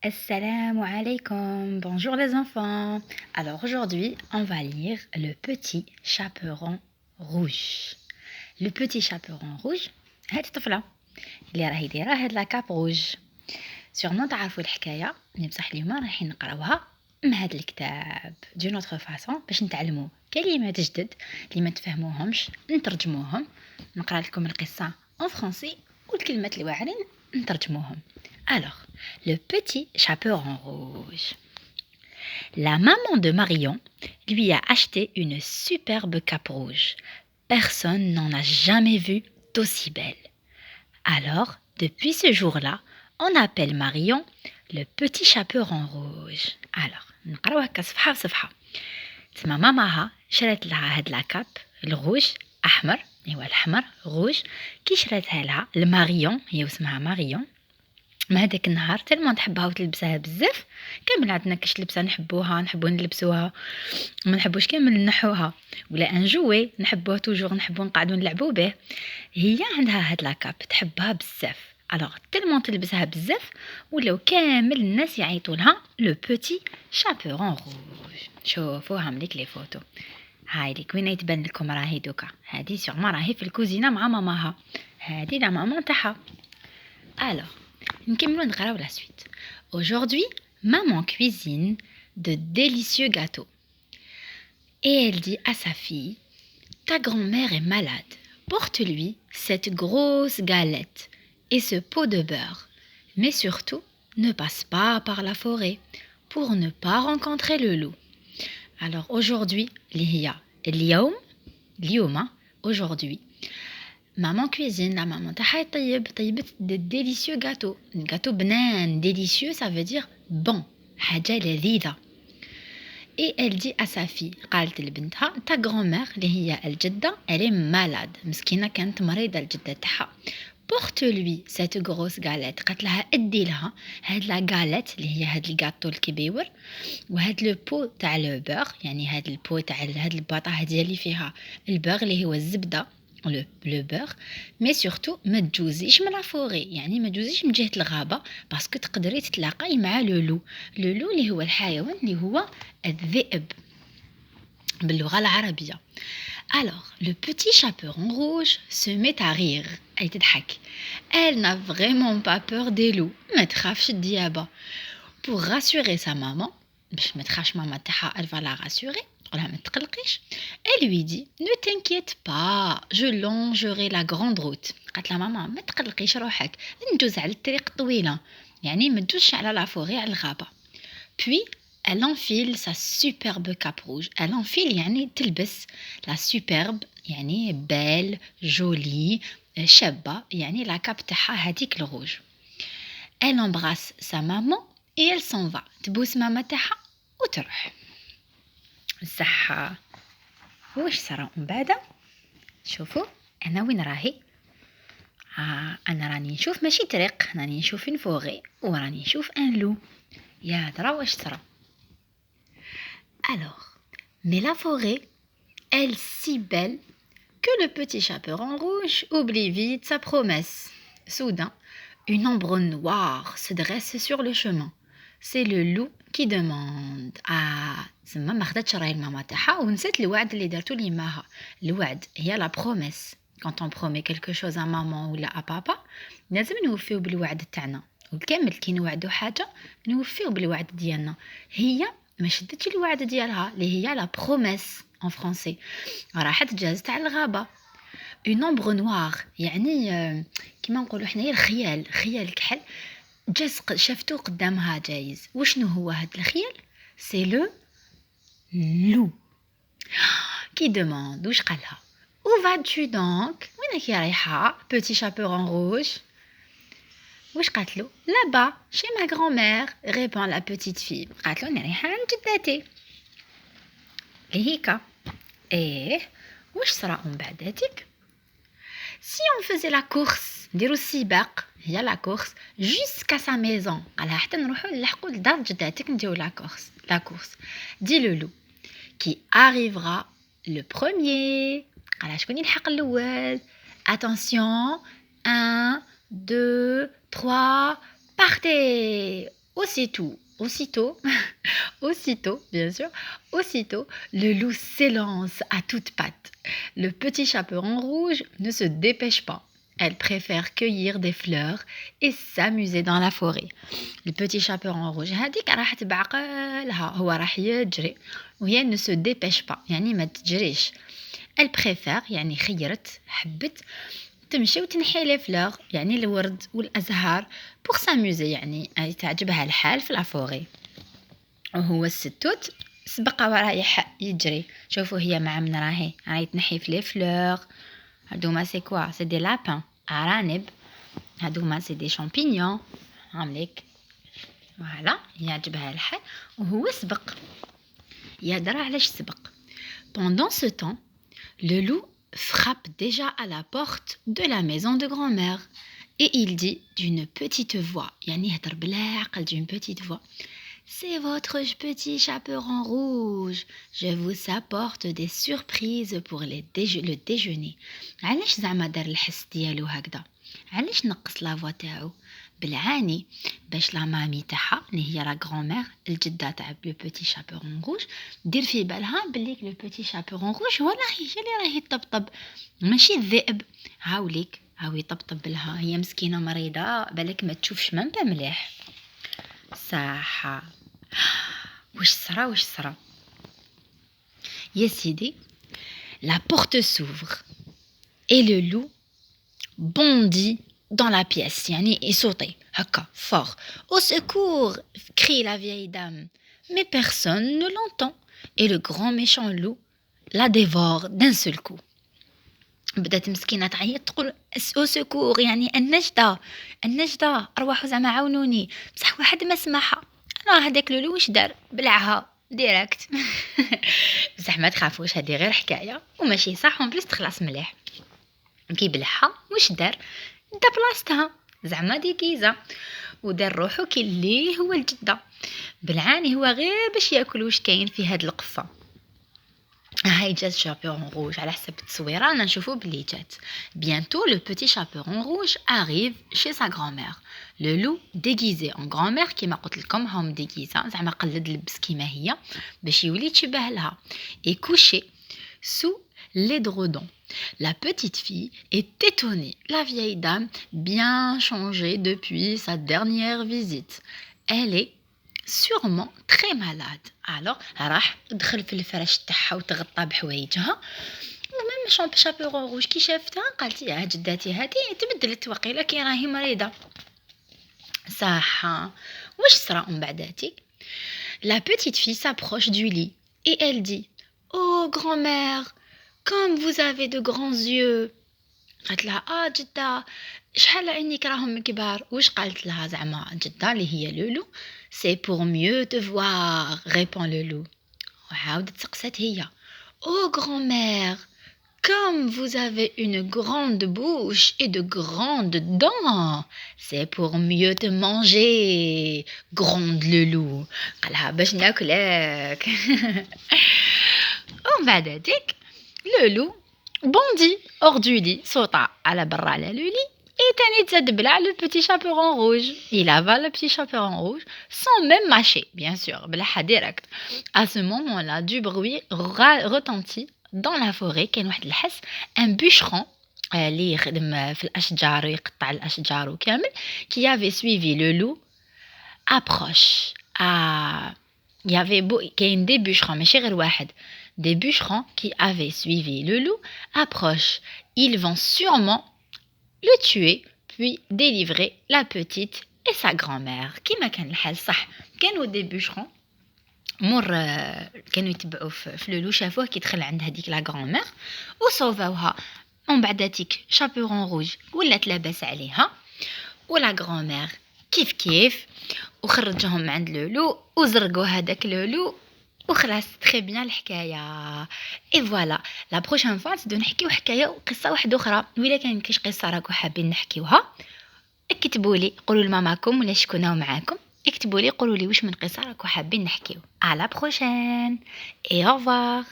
Assalamu alaikum, bonjour les enfants. Alors aujourd'hui, on va lire Le Petit Chaperon Rouge. Le Petit Chaperon Rouge, هاد الطفلة اللي راهي دايرة هاد لاكاب روج. سيغمون تعرفوا الحكاية اللي بصح اليوم رايحين نقراوها من هاد الكتاب دو نوتر فاسون باش نتعلموا كلمات جدد اللي ما تفهموهمش نترجموهم. نقرا لكم القصة en français والكلمات اللي واعرين نترجموهم. Alors, le petit chaperon rouge. La maman de Marion lui a acheté une superbe cape rouge. Personne n'en a jamais vu d'aussi belle. Alors, depuis ce jour-là, on appelle Marion le petit chaperon rouge. Alors, نقراو هكا صفحة بصفحة. تما ماماها شرات لها هاد لاكاب الروج أحمر، ايوا الأحمر روج، كي شراتها لها لماريون، هي اسمها ماريون. ما هذاك النهار تلمون تحبها وتلبسها بزاف، كامل عندنا كاش لبسه نحبوها نحبو نلبسوها، ما نحبوش كامل نحوها، ولا ان جوي نحبوه توجور نحبو نقعدو نلعبو به. هي عندها هاد لاكاب تحبها بزاف، الوغ تلمون تلبسها بزاف ولاو كامل الناس يعيطوا لها لو بوتي شابورون روج. شوفوها مليك لي فوتو، هاي ليك وين يتبان لكم راهي دوكا، هادي سيغمون راهي في الكوزينه مع ماماها، هادي لا مامان تاعها. الوغ la suite. Aujourd'hui, maman cuisine de délicieux gâteaux. Et elle dit à sa fille, ta grand-mère est malade. Porte-lui cette grosse galette et ce pot de beurre. Mais surtout, ne passe pas par la forêt pour ne pas rencontrer le loup. Alors aujourd'hui, aujourd'hui, maman cuisine, la maman طيبت de délicieux gâteaux. Gâteau بنان, délicieux ça veut dire bon, حاجة لذيذة. Et elle dit à sa fille, قالت لبنتها, ta grand-mère اللي هي الجدة, elle est malade. مسكينة كانت مريضة الجدة تاعها. Porte-lui cette grosse galette. قالت لها ادي لها هاد لا galette اللي هي هاد الجاتو الكبيور، وهاد لو بو تاع لو بور، يعني هاد البو تاع هاد الباطا هادي اللي فيها البور اللي هو الزبدة le beurre. mais surtout ما تجوزيش من لافوري، يعني ما تجوزيش من جهة الغابة، باسكو تقدري تتلاقاي مع لولو اللي هو الحيوان اللي هو الذئب باللغة العربية. Alors, le petit chaperon rouge se met à rire. Elle تضحك. Elle n'a vraiment pas peur des loups. ما تخافش الديابة. Pour rassurer sa maman, باش ما تخافش ماما تاعها، elle va la rassurer. قولها ما تقلقيش. Elle lui dit, ne t'inquiète pas, je longerai la grande route. قالت لها ماما ما تقلقيش روحك، ندوز على الطريق الطويلة، يعني ما تدوزش على لا فوري على الغابة. Puis elle enfile sa superbe cape rouge. Elle enfile يعني تلبس la superbe يعني belle, jolie, شابة، يعني la cape تاعها هذيك الروج. Elle embrasse sa maman et elle s'en va. تبوس ماما تاعها وتروح. الصحة. واش صرا من بعد؟ شوفوا انا وين راهي. انا راني نشوف ماشي طريق، راني نشوف فوغي وراني نشوف ان لو. يا درا واش صرا. Alors, mais la forêt, elle si belle que le petit chaperon rouge oublie vite sa promesse. Soudain, une ombre noire se dresse sur le chemin. C'est le loup qui demande. زعما ما خداتش راهي الماما تاعها ونسات الوعد اللي دارتو ليماها. الوعد هي لا بروميس. Quand on promet quelque chose à maman ولا à papa لازم نوفيو بالوعد تاعنا، والكامل كي نوعدو حاجة نوفيو بالوعد ديالنا. هي ما شدتش الوعد ديالها اللي هي لا بروميس en français، راحت جازت على الغابة. une ombre noire يعني كيما نقولوا حنايا خيال كحل جاز شافتو قدامها جايز. وشنو هو هاد الخيال؟ سي لو لو كي demande. وش قالها؟ où vas-tu donc؟ وينك يا رايحة petit chaperon rouge؟ وش قالت له؟ là-bas chez ma grand-mère répond la petite fille. قالت له أنا رايحة عند جداتي. هيكا ايه وش صرا من بعد هاتيك؟ si on faisait la course نديرو السباق، هي la course jusqu'à sa maison. قالها حتى نروحو نلحقو لدار جداتك نديرو la course. dit le loup qui arrivera le premier. قالها شكون يلحق الاول. attention 1 2 3 partez. Au aussitôt, aussitôt, bien sûr, aussitôt, le loup s'élance à toutes pattes. Le petit chaperon rouge ne se dépêche pas. Elle préfère cueillir des fleurs et s'amuser dans la forêt. Le petit chaperon rouge هذيك راحت بعقلها هو راح يجري وهي ne se dépêche pas يعني ما تجريش. Elle préfère يعني خيرت حبت تمشي وتنحي لي فلوغ يعني الورد والازهار بوغ ساموزي يعني تعجبها الحال في لافوري. وهو الستوت سبق ورايح يجري. شوفوا هي مع من راهي تنحي في لي فلوغ. هادوما سي كوا سي دي لابان ارانب. هادوما سي دي شامبينيون عامليك فوالا يعجبها الحال وهو سبق يهدر علاش سبق. Pendant ce temps, le loup frappe déjà à la porte de la maison de grand-mère et il dit d'une petite voix يعني يهدر بالعقل d'une petite voix. C'est votre petit chaperon rouge. Je vous apporte des surprises pour le déjeuner. علاش زعما دار الحس ديالو هكذا؟ علاش نقص لا فوا تاعو بالعاني باش لا مامي تاعها اللي هي لا غرامير الجده تاع لو بوتي شابورون روج دير في بالها بلي لو بوتي شابورون روج هو هي اللي راهي يطبطب ماشي الذئب. هاوليك هاو يطبطب لها هي مسكينه مريضه بالك ما تشوفش مامبا مليح صح. واش صرا يا سيدي la porte s'ouvre et le loup bondit dans la pièce يعني يصوتي هكا fort. Au secours crie la vieille dame mais personne ne l'entend et le grand méchant loup la dévore d'un seul coup. بدات مسكينه تعيط تقول au secours يعني النجده ارواحوا زعما عاونوني بصح واحد ما سمعها. انا هذاك لولو واش دار بلعها ديريكت. بصح ما تخافوش هذه غير حكايه وماشي صح ومبليس تخلص مليح. كي بلعها واش دار دا بلاصتها زعما ديكيزه ودار روحو كي اللي هو الجده بالعاني هو غير باش ياكل واش كاين في هاد القفه. هاي جات chaperon rouge على حسب التصويره رانا نشوفوا بلي جات. bientôt le petit chaperon rouge arrive chez sa grand-mère. le loup déguisé en grand-mère كيما قلت لكم هم ديغيزا زعما قلد لبس كيما هي باش يولي تشبه لها et couché sous l'édredon. La petite fille est étonnée. La vieille dame bien changée depuis sa dernière visite. Elle est sûrement très malade. Alors راح دخل في الفرش تاعها وتغطى بحوايجها ومام شابورون روج كي شافتها قالت يا جداتي هذه تبدلت وقيله كي راهي مريضه صح. واش صرا من بعداتي؟ La petite fille s'approche du lit et elle dit oh grand-mère comme vous avez de grands yeux. قالت لها جده شحال عينيك راهم كبار. واش قالت لها زعما جده اللي هي لولو؟ c'est pour mieux te voir répond le loup. وعاودت سقسات هي oh grand-mère comme vous avez une grande bouche et de grandes dents c'est pour mieux te manger gronde le loup. قالها باش ناكلك. ومن بعد هذيك le loup bondit hors du lit صوتا على برا على le lit et تاني تزاد بلع le petit chaperon rouge. Il avale le petit chaperon rouge sans même mâcher bien sûr بلعها direct. À ce moment-là du bruit retentit dans la forêt كان واحد الحس un bûcheron اللي يخدم في الأشجار ويقطع الأشجار وكامل qui avait suivi le loup approche. il y avait كاين des bûcherons ماشي غير واحد des bûcherons qui avaient suivi le loup approche. Ils vont sûrement le tuer puis délivrer la petite et sa grand-mère. كيما كان الحال صح كانوا des bûcherons كانوا يتبعوا في لولو شافوه كي دخل عند هذيك لا غرامير وصوفوها ومن بعداتيك شابورون روج ولات لاباس عليها ولا غرامير كيف وخرجهم من عند لولو وزرقوا هذاك لولو وخلاص تري بيان الحكايه. اي فوالا لا بروشين فوا نزيدو نحكيو حكايه وقصه واحده اخرى. ولا كاين كاش قصه راكو حابين نحكيوها اكتبوا لي قولوا لماماكم ولا شكوناو معاكم اكتبوا لي قولوا لي واش من قصه راكو حابين نحكيو. على بروشين اي اوفر.